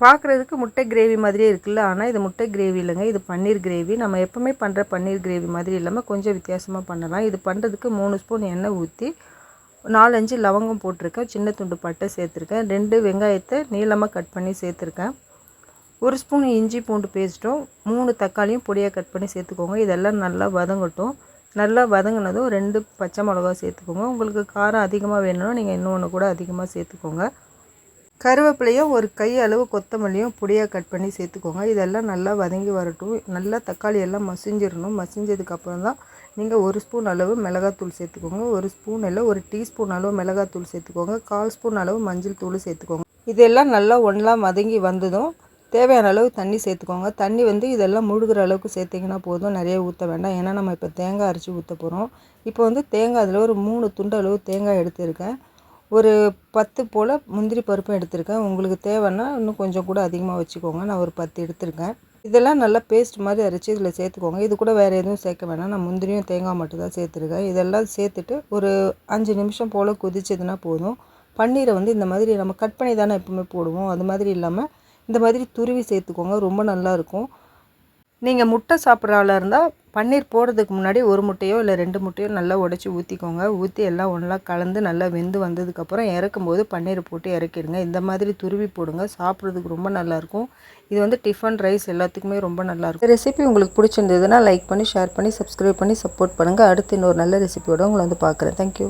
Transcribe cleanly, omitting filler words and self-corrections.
பார்க்குறதுக்கு முட்டை கிரேவி மாதிரியே இருக்குல்ல, ஆனால் இது முட்டை கிரேவி இல்லைங்க, இது பன்னீர் கிரேவி. நம்ம எப்போவுமே பண்ணுற பன்னீர் கிரேவி மாதிரி இல்லாமல் கொஞ்சம் வித்தியாசமாக பண்ணலாம். இது பண்ணுறதுக்கு 3 ஸ்பூன் எண்ணெய் ஊற்றி 4 5 லவங்கம் போட்டிருக்கேன், சின்ன துண்டு பட்டை சேர்த்துருக்கேன், 2 வெங்காயத்தை நீளமாக கட் பண்ணி சேர்த்துருக்கேன், 1 ஸ்பூன் இஞ்சி பூண்டு பேஸ்ட்டும் 3 தக்காளியும் பொடியாக கட் பண்ணி சேர்த்துக்கோங்க. இதெல்லாம் நல்லா வதங்கட்டும். நல்லா வதங்கினதும் 2 பச்சை மிளகா சேர்த்துக்கோங்க. உங்களுக்கு காரம் அதிகமாக வேணும்னா நீங்கள் இன்னொன்று கூட அதிகமாக சேர்த்துக்கோங்க. கருவேப்பிலையும் ஒரு கை அளவு கொத்தமல்லியும் பொடியாக கட் பண்ணி சேர்த்துக்கோங்க. இதெல்லாம் நல்லா வதங்கி வரட்டும். நல்லா தக்காளி எல்லாம் மசிஞ்சிடணும். மசிஞ்சதுக்கப்புறம் தான் நீங்கள் 1 ஸ்பூன் அளவு மிளகாத்தூள் சேர்த்துக்கோங்க. 1 ஸ்பூன் இல்லை, 1 டீஸ்பூன் அளவு மிளகாத்தூள் சேர்த்துக்கோங்க. 1/4 ஸ்பூன் அளவு மஞ்சள் தூள் சேர்த்துக்கோங்க. இதெல்லாம் நல்லா ஒன்றா வதங்கி வந்ததும் தேவையான அளவு தண்ணி சேர்த்துக்கோங்க. தண்ணி இதெல்லாம் முழுகிற அளவுக்கு சேர்த்திங்கன்னா போதும், நிறைய ஊற்ற வேண்டாம். ஏன்னா நம்ம இப்போ தேங்காய் அரைச்சி ஊற்ற போகிறோம். இப்போ தேங்காய் அதில் ஒரு 3 துண்டு அளவு தேங்காய் எடுத்துருக்கேன். ஒரு 10 போல் முந்திரி பருப்பும் எடுத்திருக்கேன். உங்களுக்கு தேவைன்னா இன்னும் கொஞ்சம் கூட அதிகமாக வச்சுக்கோங்க. நான் ஒரு 10 எடுத்திருக்கேன். இதெல்லாம் நல்லா பேஸ்ட் மாதிரி அரைச்சி இதில் சேர்த்துக்கோங்க. இது கூட வேறு எதுவும் சேர்க்க வேணாம். நான் முந்திரியும் தேங்காய் மட்டும் தான் சேர்த்துருக்கேன். இதெல்லாம் சேர்த்துட்டு ஒரு 5 நிமிஷம் போல் கொதிச்சதுன்னா போதும். பன்னீரை இந்த மாதிரி நம்ம கட் பண்ணி தானே எப்பவுமே போடுவோம், அது மாதிரி இல்லாமல் இந்த மாதிரி துருவி சேர்த்துக்கோங்க. ரொம்ப நல்லாயிருக்கும். நீங்கள் முட்டை சாப்பிட்ற ஆளாக இருந்தால் பன்னீர் போடுறதுக்கு முன்னாடி 1 முட்டையோ இல்லை 2 முட்டையோ நல்லா உடச்சி ஊற்றிக்கோங்க. ஊற்றி எல்லாம் ஒன்றா கலந்து நல்லா வெந்து வந்ததுக்கப்புறம் இறக்கும்போது பன்னீரை போட்டு இறக்கிடுங்க. இந்த மாதிரி துருவி போடுங்க, சாப்பிட்றதுக்கு ரொம்ப நல்லாயிருக்கும். இது டிஃபன் ரைஸ் எல்லாத்துக்குமே ரொம்ப நல்லாயிருக்கும். இந்த ரெசிபி உங்களுக்கு பிடிச்சிருந்ததுன்னா லைக் பண்ணி, ஷேர் பண்ணி, சப்ஸ்கிரைப் பண்ணி சப்போர்ட் பண்ணுங்கள். அடுத்து இன்னொரு நல்ல ரெசிபியோட உங்களை பார்க்குறேன். தேங்க்யூ.